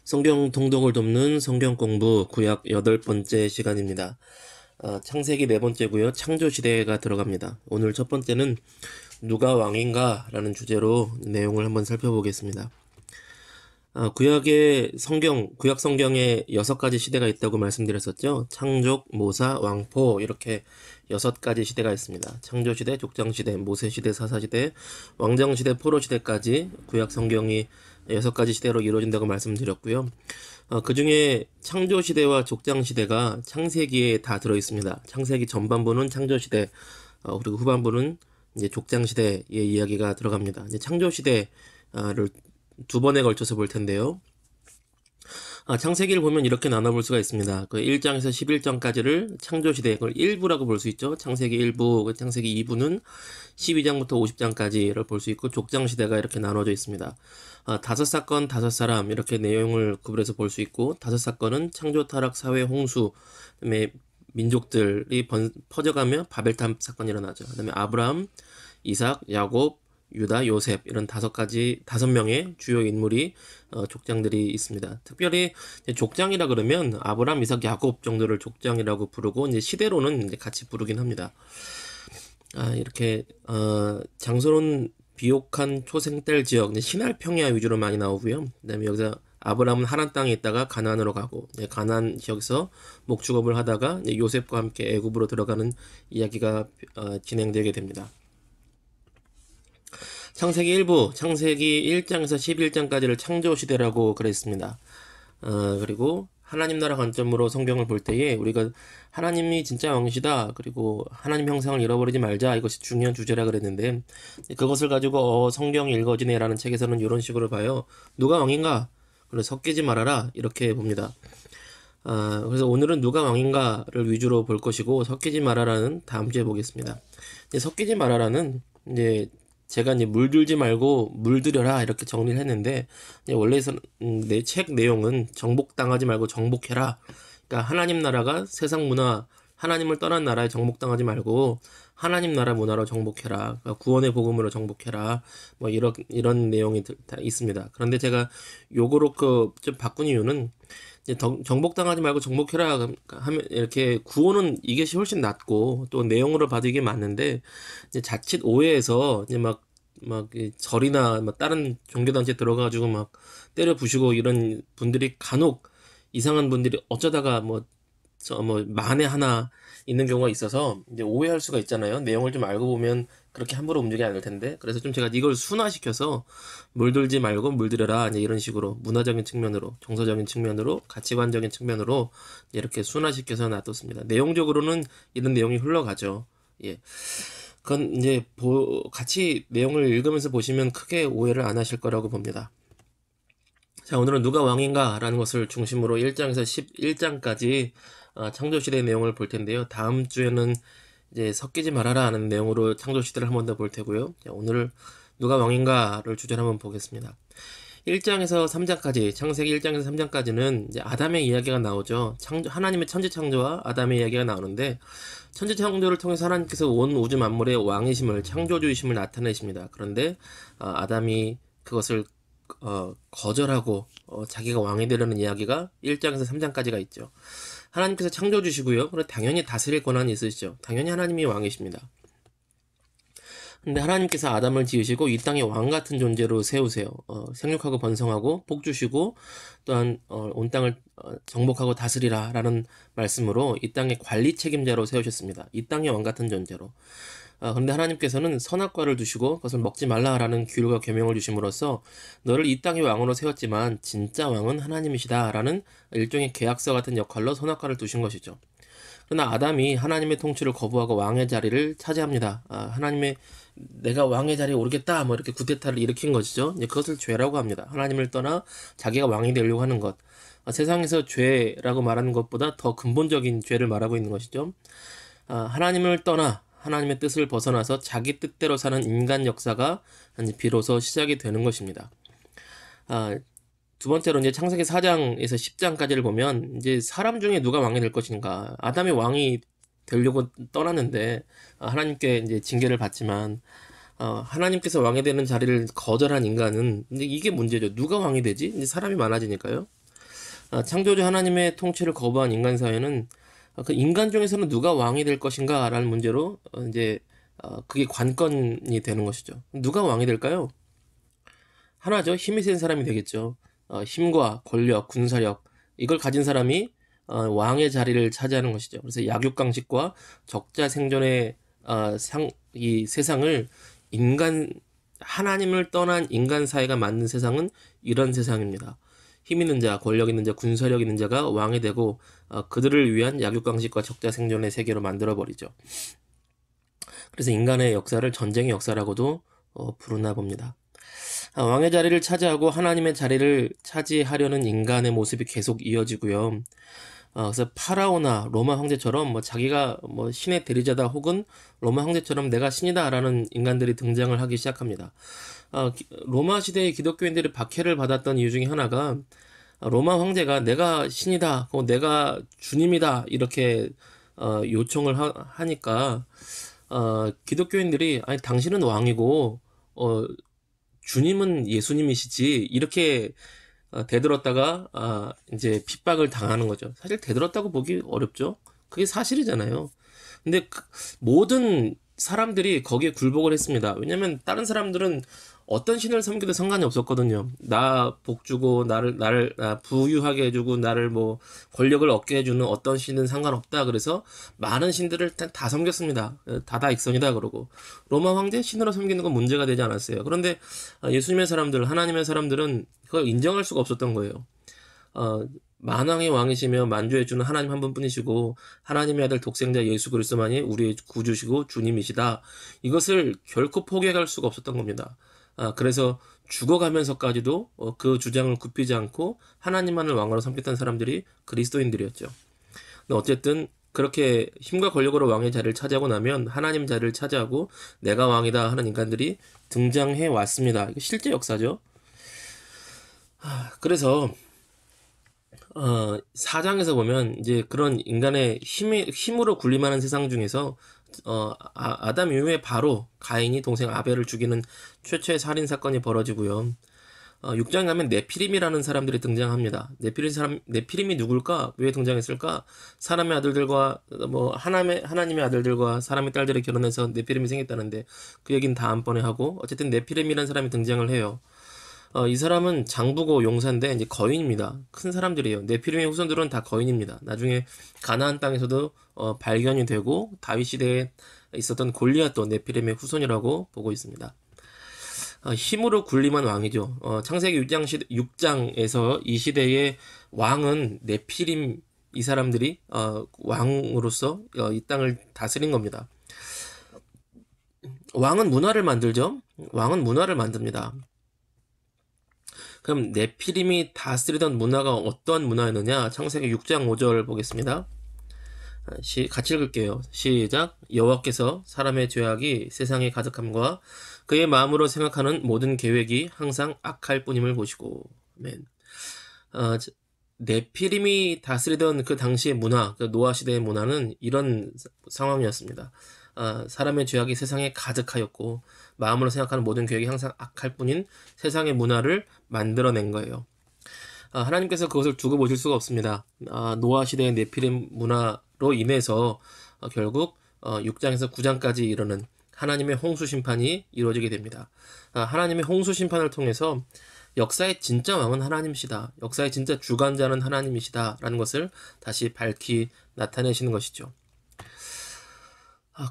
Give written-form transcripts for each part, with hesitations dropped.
성경 통독을 돕는 성경 공부 구약 8번째 시간입니다. 창세기 4번째고요. 창조시대가 들어갑니다. 오늘 첫 번째는 누가 왕인가 라는 주제로 내용을 한번 살펴보겠습니다. 구약 성경에 6가지 시대가 있다고 말씀드렸었죠. 창조, 모사, 왕포 이렇게 6가지 시대가 있습니다. 창조시대, 족장시대, 모세시대, 사사시대, 왕정시대, 포로시대까지 구약 성경이 6가지 시대로 이루어진다고 말씀드렸고요. 그 중에 창조시대와 족장시대가 창세기에 다 들어있습니다. 창세기 전반부는 창조시대, 그리고 후반부는 이제 족장시대의 이야기가 들어갑니다. 이제 창조시대를 두 번에 걸쳐서 볼 텐데요. 창세기를 보면 이렇게 나눠볼 수가 있습니다. 그 1장에서 11장까지를 창조시대, 그걸 1부라고 볼 수 있죠. 창세기 1부, 창세기 2부는 12장부터 50장까지를 볼 수 있고, 족장시대가 이렇게 나눠져 있습니다. 5사건, 5사람, 이렇게 내용을 구분해서 볼 수 있고, 5사건은 창조, 타락, 사회, 홍수, 그다음에 민족들이 퍼져가며 바벨탑 사건이 일어나죠. 그다음에 아브라함, 이삭, 야곱, 유다, 요셉 이런 5명의 주요 인물이 족장들이 있습니다. 특별히 족장이라 그러면 아브라함, 이삭, 야곱 정도를 족장이라고 부르고 이제 시대로는 이제 같이 부르긴 합니다. 이렇게 장소는 비옥한 초생딸 지역, 신할 평야 위주로 많이 나오고요. 그다음에 여기서 아브라함은 하란 땅에 있다가 가나안으로 가고, 가나안 지역에서 목축업을 하다가 요셉과 함께 애굽으로 들어가는 이야기가 진행되게 됩니다. 창세기 1부, 창세기 1장에서 11장까지를 창조시대라고 그랬습니다. 그리고 하나님 나라 관점으로 성경을 볼 때에 우리가 하나님이 진짜 왕이시다, 그리고 하나님 형상을 잃어버리지 말자, 이것이 중요한 주제라 그랬는데, 그것을 가지고 성경이 읽어지네 라는 책에서는 이런 식으로 봐요. 누가 왕인가? 그래, 섞이지 말아라, 이렇게 봅니다. 그래서 오늘은 누가 왕인가를 위주로 볼 것이고, 섞이지 말아라는 다음 주에 보겠습니다. 섞이지 말아라는 이제 제가 이제 물들지 말고 물들여라 이렇게 정리를 했는데, 원래는 내 책 내용은 정복당하지 말고 정복해라. 그러니까 하나님 나라가 세상 문화, 하나님을 떠난 나라에 정복당하지 말고 하나님 나라 문화로 정복해라. 그러니까 구원의 복음으로 정복해라. 뭐 이런 내용이 다 있습니다. 그런데 제가 요거로 좀 바꾼 이유는, 이제 정복당하지 말고 정복해라 하면 이렇게 구호는 이게 훨씬 낫고 또 내용으로 봐도 이게 맞는데, 이제 자칫 오해해서 이제 막 절이나 다른 종교단체 들어가가지고 막 때려 부시고 이런 분들이 간혹, 이상한 분들이 어쩌다가 만에 하나 있는 경우가 있어서 이제 오해할 수가 있잖아요. 내용을 좀 알고 보면 그렇게 함부로 움직이지 않을 텐데, 그래서 좀 제가 이걸 순화시켜서 물들지 말고 물들여라, 이제 이런 식으로 문화적인 측면으로, 정서적인 측면으로, 가치관적인 측면으로 이렇게 순화시켜서 놔뒀습니다. 내용적으로는 이런 내용이 흘러가죠. 예. 그건 이제 같이 내용을 읽으면서 보시면 크게 오해를 안 하실 거라고 봅니다. 자, 오늘은 누가 왕인가 라는 것을 중심으로 1장에서 11장까지 창조시대의 내용을 볼 텐데요. 다음 주에는 이제 섞이지 말아라 하는 내용으로 창조시대를 한 번 더 볼 테고요. 자, 오늘 누가 왕인가를 주제로 한번 보겠습니다. 1장에서 3장까지, 창세기 1장에서 3장까지는 이제 아담의 이야기가 나오죠. 하나님의 천지 창조와 아담의 이야기가 나오는데, 천지 창조를 통해서 하나님께서 온 우주 만물의 왕이심을, 창조주이심을 나타내십니다. 그런데 아담이 그것을 거절하고 자기가 왕이 되려는 이야기가 1장에서 3장까지가 있죠. 하나님께서 창조주시고요. 그리고 당연히 다스릴 권한이 있으시죠. 당연히 하나님이 왕이십니다. 근데 하나님께서 아담을 지으시고 이 땅에 왕 같은 존재로 세우세요. 생육하고 번성하고 복 주시고, 또한 온 땅을 정복하고 다스리라 라는 말씀으로 이 땅의 관리 책임자로 세우셨습니다. 이 땅의 왕 같은 존재로. 그런데 하나님께서는 선악과를 두시고 그것을 먹지 말라라는 규율과 계명을 주심으로써 너를 이 땅의 왕으로 세웠지만 진짜 왕은 하나님이시다 라는 일종의 계약서 같은 역할로 선악과를 두신 것이죠. 그러나 아담이 하나님의 통치를 거부하고 왕의 자리를 차지합니다. 내가 왕의 자리에 오르겠다, 이렇게 구테타를 일으킨 것이죠. 그것을 죄라고 합니다. 하나님을 떠나 자기가 왕이 되려고 하는 것. 세상에서 죄라고 말하는 것보다 더 근본적인 죄를 말하고 있는 것이죠. 하나님을 떠나 하나님의 뜻을 벗어나서 자기 뜻대로 사는 인간 역사가 비로소 시작이 되는 것입니다. 두 번째로 이제 창세기 4장에서 10장까지를 보면 이제 사람 중에 누가 왕이 될 것인가. 아담이 왕이 되려고 떠났는데 하나님께 이제 징계를 받지만, 하나님께서 왕이 되는 자리를 거절한 인간은, 이제 이게 문제죠. 누가 왕이 되지? 이제 사람이 많아지니까요. 창조주 하나님의 통치를 거부한 인간 사회는 그 인간 중에서는 누가 왕이 될 것인가라는 문제로 이제 그게 관건이 되는 것이죠. 누가 왕이 될까요? 하나죠. 힘이 센 사람이 되겠죠. 힘과 권력, 군사력 이걸 가진 사람이 왕의 자리를 차지하는 것이죠. 그래서 약육강식과 적자 생존의 이 세상을 인간 하나님을 떠난 인간 사회가 만든 세상은 이런 세상입니다. 힘 있는 자, 권력 있는 자, 군사력 있는 자가 왕이 되고 그들을 위한 약육강식과 적자 생존의 세계로 만들어 버리죠. 그래서 인간의 역사를 전쟁의 역사라고도 부르나 봅니다. 왕의 자리를 차지하고 하나님의 자리를 차지하려는 인간의 모습이 계속 이어지고요. 그래서 파라오나 로마 황제처럼 뭐 자기가 뭐 신의 대리자다 혹은 로마 황제처럼 내가 신이다라는 인간들이 등장을 하기 시작합니다. 로마 시대의 기독교인들이 박해를 받았던 이유 중에 하나가 로마 황제가 내가 신이다, 내가 주님이다 이렇게 요청을 하니까 기독교인들이 아니 당신은 왕이고 주님은 예수님이시지 이렇게 대들었다가 이제 핍박을 당하는 거죠. 사실 대들었다고 보기 어렵죠. 그게 사실이잖아요. 근데 모든 사람들이 거기에 굴복을 했습니다. 왜냐면 다른 사람들은 어떤 신을 섬기도 상관이 없었거든요. 나 복주고 나를 부유하게 해주고 나를 뭐 권력을 얻게 해주는 어떤 신은 상관없다. 그래서 많은 신들을 다 섬겼습니다. 다다익선이다 그러고 로마 황제 신으로 섬기는 건 문제가 되지 않았어요. 그런데 예수님의 사람들, 하나님의 사람들은 그걸 인정할 수가 없었던 거예요. 만왕의 왕이시며 만주해주는 하나님 한 분뿐이시고 하나님의 아들 독생자 예수 그리스도만이 우리의 구주시고 주님이시다. 이것을 결코 포기할 수가 없었던 겁니다. 그래서 죽어가면서까지도 그 주장을 굽히지 않고 하나님만을 왕으로 섬겼던 사람들이 그리스도인들이었죠. 근데 어쨌든 그렇게 힘과 권력으로 왕의 자리를 차지하고 나면 하나님 자리를 차지하고 내가 왕이다 하는 인간들이 등장해 왔습니다. 이거 실제 역사죠. 그래서 4장에서 보면 이제 그런 인간의 힘으로 군림하는 세상 중에서 아담 이후에 바로 가인이 동생 아벨을 죽이는 최초의 살인 사건이 벌어지고요. 6장 가면 네피림이라는 사람들이 등장합니다. 네피림이 누굴까? 왜 등장했을까? 사람의 아들들과 뭐 하나님의 아들들과 사람의 딸들이 결혼해서 네피림이 생겼다는데 그 얘기는 다음번에 하고 어쨌든 네피림이라는 사람이 등장을 해요. 이 사람은 장부고 용사인데 이제 거인입니다. 큰 사람들이에요. 네피림의 후손들은 다 거인입니다. 나중에 가나안 땅에서도 발견이 되고 다윗 시대에 있었던 골리앗도 네피림의 후손이라고 보고 있습니다. 힘으로 군림한 왕이죠. 창세기 6장에서 이 시대의 왕은 네피림 이 사람들이 왕으로서 이 땅을 다스린 겁니다. 왕은 문화를 만들죠. 왕은 문화를 만듭니다. 그럼 네피림이 다스리던 문화가 어떤 문화였느냐? 창세기 6장 5절 보겠습니다. 같이 읽을게요. 시작. 여호와께서 사람의 죄악이 세상에 가득함과 그의 마음으로 생각하는 모든 계획이 항상 악할 뿐임을 보시고. 아멘. 네피림이 다스리던 그 당시의 문화, 그 노아 시대의 문화는 이런 상황이었습니다. 사람의 죄악이 세상에 가득하였고 마음으로 생각하는 모든 계획이 항상 악할 뿐인 세상의 문화를 만들어낸 거예요. 하나님께서 그것을 두고 보실 수가 없습니다. 노아 시대의 네피림 문화로 인해서 결국 6장에서 9장까지 이르는 하나님의 홍수 심판이 이루어지게 됩니다. 하나님의 홍수 심판을 통해서 역사의 진짜 왕은 하나님이시다. 역사의 진짜 주관자는 하나님이시다. 라는 것을 다시 밝히 나타내시는 것이죠.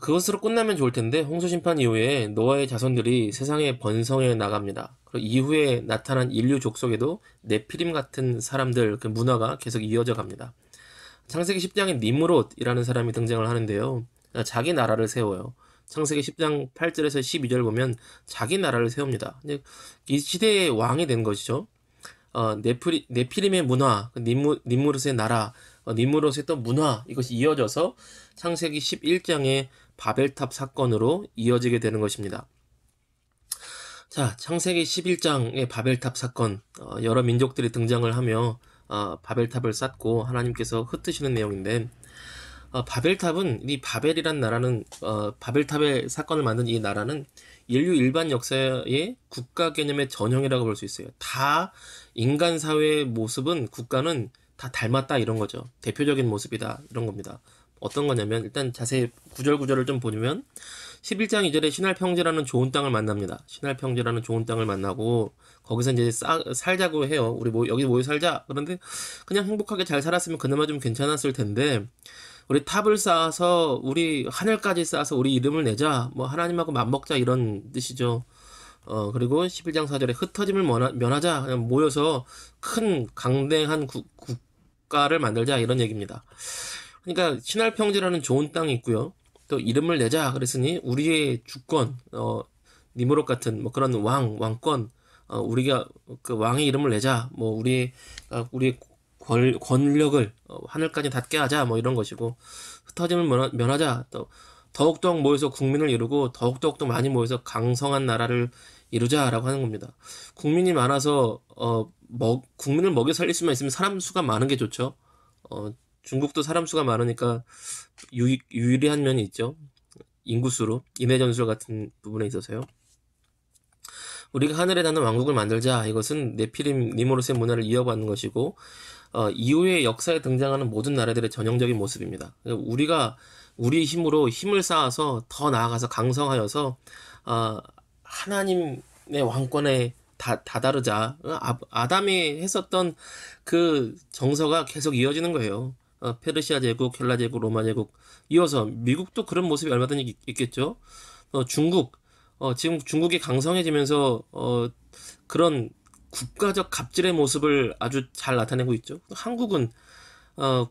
그것으로 끝나면 좋을 텐데 홍수 심판 이후에 노아의 자손들이 세상에 번성해 나갑니다. 그리고 이후에 나타난 인류 족속에도 네피림 같은 사람들 그 문화가 계속 이어져 갑니다. 창세기 10장에 니므롯이라는 사람이 등장을 하는데요. 자기 나라를 세워요. 창세기 10장 8절에서 12절 보면 자기 나라를 세웁니다. 이 시대의 왕이 된 것이죠. 네피림의 문화, 니므롯의 나라, 니므롯의 또 문화 이것이 이어져서 창세기 11장의 바벨탑 사건으로 이어지게 되는 것입니다. 자, 창세기 11장의 바벨탑 사건, 여러 민족들이 등장을 하며 바벨탑을 쌓고 하나님께서 흩으시는 내용인데 바벨탑은 이 바벨이란 나라는 바벨탑의 사건을 만든 이 나라는 인류 일반 역사의 국가 개념의 전형이라고 볼 수 있어요. 다 인간 사회의 모습은 국가는 다 닮았다 이런 거죠. 대표적인 모습이다 이런 겁니다. 어떤 거냐면 일단 자세히 구절구절을 좀 보면 11장 2절에 신할평지라는 좋은 땅을 만납니다. 신할평지라는 좋은 땅을 만나고 거기서 이제 살자고 해요. 우리 여기 모여 살자. 그런데 그냥 행복하게 잘 살았으면 그나마 좀 괜찮았을 텐데 우리 탑을 쌓아서 우리 하늘까지 쌓아서 우리 이름을 내자. 뭐 하나님하고 맞먹자 이런 뜻이죠. 그리고 11장 4절에 흩어짐을 면하자. 그냥 모여서 큰 강대한 국가를 만들자 이런 얘기입니다. 그러니까 신할평지라는 좋은 땅이 있고요. 또 이름을 내자 그랬으니 우리의 주권, 니무롯 같은 뭐 그런 왕권, 우리가 그 왕의 이름을 내자. 뭐 우리의 권력을 하늘까지 닿게 하자. 뭐 이런 것이고 흩어짐을 면하자. 또 더욱더욱 모여서 국민을 이루고 더욱더욱 많이 모여서 강성한 나라를 이루자라고 하는 겁니다. 국민이 많아서 국민을 먹여 살릴 수만 있으면 사람 수가 많은 게 좋죠. 중국도 사람 수가 많으니까 유리한 면이 있죠. 인구수로 인해전술 같은 부분에 있어서요. 우리가 하늘에 닿는 왕국을 만들자. 이것은 네피림 니무롯의 문화를 이어받는 것이고 이후의 역사에 등장하는 모든 나라들의 전형적인 모습입니다. 우리가 우리 힘으로 힘을 쌓아서 더 나아가서 강성하여서 하나님의 왕권에 다다르자. 아담이 했었던 그 정서가 계속 이어지는 거예요. 페르시아 제국, 헬라 제국, 로마 제국 이어서 미국도 그런 모습이 얼마든지 있겠죠. 중국, 지금 중국이 강성해지면서 그런 국가적 갑질의 모습을 아주 잘 나타내고 있죠. 한국은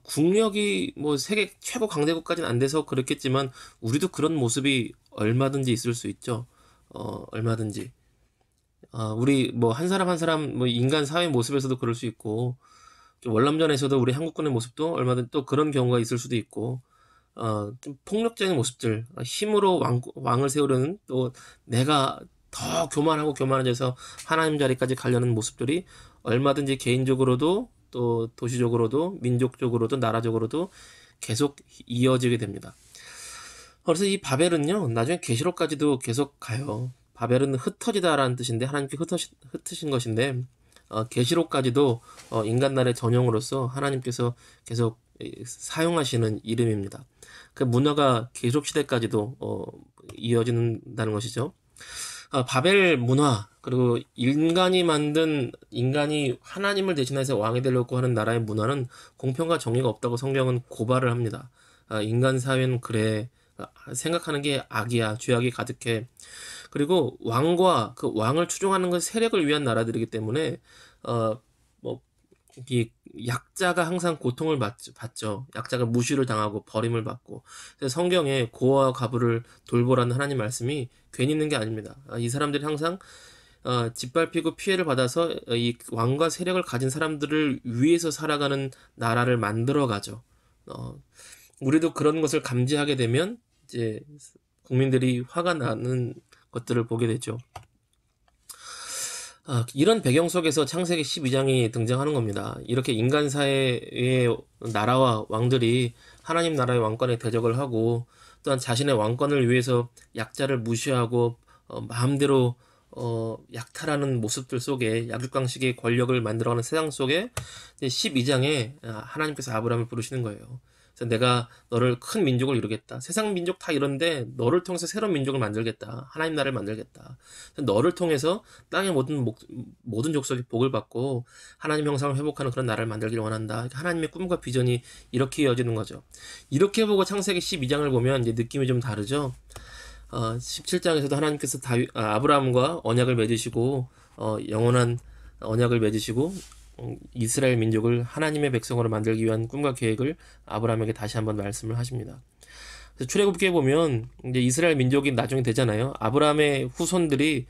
국력이 뭐 세계 최고 강대국까지는 안 돼서 그렇겠지만 우리도 그런 모습이 얼마든지 있을 수 있죠. 얼마든지. 우리 뭐 한 사람 한 사람 뭐 인간 사회 모습에서도 그럴 수 있고 월남전에서도 우리 한국군의 모습도 얼마든지 또 그런 경우가 있을 수도 있고 좀 폭력적인 모습들 힘으로 왕을 세우려는 또 내가 더 교만해져서 하나님 자리까지 가려는 모습들이 얼마든지 개인적으로도 또 도시적으로도 민족적으로도 나라적으로도 계속 이어지게 됩니다. 그래서 이 바벨은요 나중에 계시록까지도 계속 가요. 바벨은 흩어지다라는 뜻인데 하나님께 흩으신 것인데 계시록까지도 인간날의 전형으로서 하나님께서 계속 사용하시는 이름입니다. 그 문화가 계시록 시대까지도 이어진다는 것이죠. 바벨 문화 그리고 인간이 하나님을 대신해서 왕이 되려고 하는 나라의 문화는 공평과 정의가 없다고 성경은 고발을 합니다. 인간 사회는 그래. 생각하는 게 악이야. 죄악이 가득해. 그리고 왕과 그 왕을 추종하는 건 세력을 위한 나라들이기 때문에 뭐 이 약자가 항상 고통을 받죠. 약자가 무시를 당하고 버림을 받고. 그래서 성경에 고아와 과부를 돌보라는 하나님 말씀이 괜히 있는 게 아닙니다. 이 사람들이 항상 짓밟히고 피해를 받아서 이 왕과 세력을 가진 사람들을 위해서 살아가는 나라를 만들어가죠. 우리도 그런 것을 감지하게 되면 이제 국민들이 화가 나는 것들을 보게 되죠. 이런 배경 속에서 창세기 12장이 등장하는 겁니다. 이렇게 인간 사회의 나라와 왕들이 하나님 나라의 왕권에 대적을 하고 또한 자신의 왕권을 위해서 약자를 무시하고 마음대로 약탈하는 모습들 속에 약육강식의 권력을 만들어가는 세상 속에 12장에 하나님께서 아브라함을 부르시는 거예요. 그래서 내가 너를 큰 민족을 이루겠다. 세상 민족 다 이런데 너를 통해서 새로운 민족을 만들겠다. 하나님 나라를 만들겠다. 너를 통해서 땅의 모든 족속이 복을 받고 하나님 형상을 회복하는 그런 나라를 만들기를 원한다. 하나님의 꿈과 비전이 이렇게 이어지는 거죠. 이렇게 보고 창세기 12장을 보면 이제 느낌이 좀 다르죠. 17장에서도 하나님께서 아브라함과 언약을 맺으시고 영원한 언약을 맺으시고 이스라엘 민족을 하나님의 백성으로 만들기 위한 꿈과 계획을 아브라함에게 다시 한번 말씀을 하십니다. 그래서 출애굽기에 보면 이제 이스라엘 민족이 나중에 되잖아요. 아브라함의 후손들이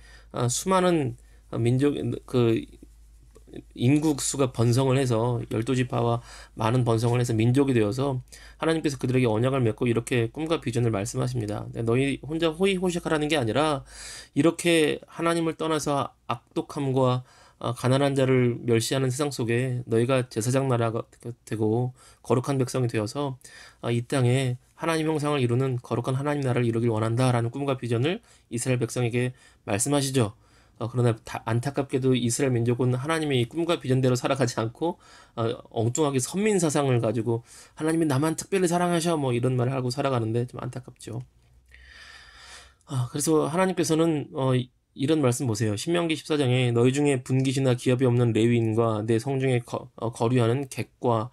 수많은 민족 인구 수가 번성을 해서 12지파와 많은 번성을 해서 민족이 되어서 하나님께서 그들에게 언약을 맺고 이렇게 꿈과 비전을 말씀하십니다. 너희 혼자 호의호식하라는 게 아니라 이렇게 하나님을 떠나서 악독함과 가난한 자를 멸시하는 세상 속에 너희가 제사장 나라가 되고 거룩한 백성이 되어서 이 땅에 하나님 형상을 이루는 거룩한 하나님 나라를 이루길 원한다라는 꿈과 비전을 이스라엘 백성에게 말씀하시죠. 그러나 안타깝게도 이스라엘 민족은 하나님의 이 꿈과 비전대로 살아가지 않고 엉뚱하게 선민 사상을 가지고 하나님이 나만 특별히 사랑하셔 뭐 이런 말을 하고 살아가는데 좀 안타깝죠. 그래서 하나님께서는 이런 말씀 보세요. 신명기 14장에 너희 중에 분깃이나 기업이 없는 레위인과 내 성중에 거류하는 객과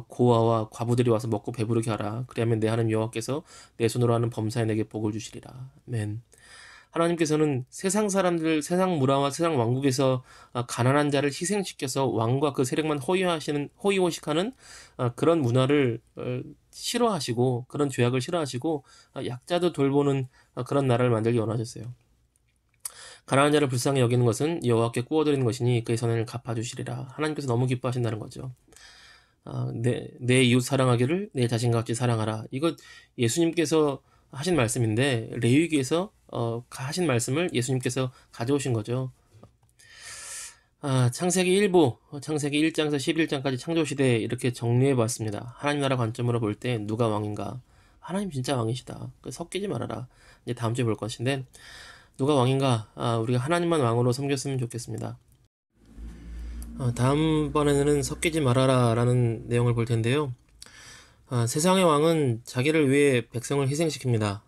고아와 과부들이 와서 먹고 배부르게 하라. 그리하면 내 하나님 여호와께서 내 손으로 하는 범사에 내게 복을 주시리라. 아멘. 하나님께서는 세상 사람들, 세상 문화와 세상 왕국에서 가난한 자를 희생시켜서 왕과 그 세력만 호의호식하는 그런 문화를 싫어하시고 그런 죄악을 싫어하시고 약자도 돌보는 그런 나라를 만들기 원하셨어요. 가난한 자를 불쌍히 여기는 것은 여호와께 구워드리는 것이니 그의 선을 갚아주시리라. 하나님께서 너무 기뻐하신다는 거죠. 내 이웃 사랑하기를 내 자신과 같이 사랑하라. 이거 예수님께서 하신 말씀인데 레위기에서 하신 말씀을 예수님께서 가져오신 거죠. 창세기 1부, 창세기 1장에서 11장까지 창조시대 이렇게 정리해봤습니다. 하나님 나라 관점으로 볼 때 누가 왕인가? 하나님 진짜 왕이시다. 섞이지 말아라. 이제 다음 주에 볼 것인데 누가 왕인가? 우리가 하나님만 왕으로 섬겼으면 좋겠습니다. 다음번에는 섞이지 말아라 라는 내용을 볼 텐데요. 세상의 왕은 자기를 위해 백성을 희생시킵니다.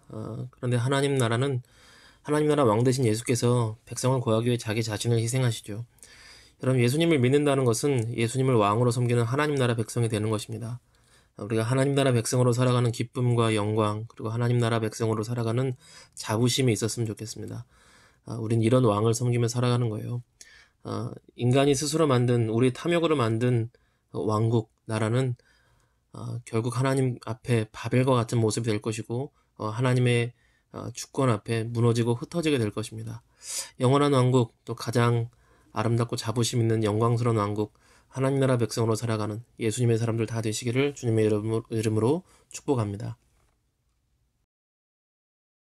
그런데 하나님 나라 왕 대신 예수께서 백성을 구하기 위해 자기 자신을 희생하시죠. 여러분, 예수님을 믿는다는 것은 예수님을 왕으로 섬기는 하나님 나라 백성이 되는 것입니다. 우리가 하나님 나라 백성으로 살아가는 기쁨과 영광, 그리고 하나님 나라 백성으로 살아가는 자부심이 있었으면 좋겠습니다. 우린 이런 왕을 섬기며 살아가는 거예요. 인간이 스스로 만든, 우리 탐욕으로 만든 왕국, 나라는 결국 하나님 앞에 바벨과 같은 모습이 될 것이고 하나님의 주권 앞에 무너지고 흩어지게 될 것입니다. 영원한 왕국, 또 가장 아름답고 자부심 있는 영광스러운 왕국, 하나님 나라 백성으로 살아가는 예수님의 사람들 다 되시기를 주님의 이름으로 축복합니다.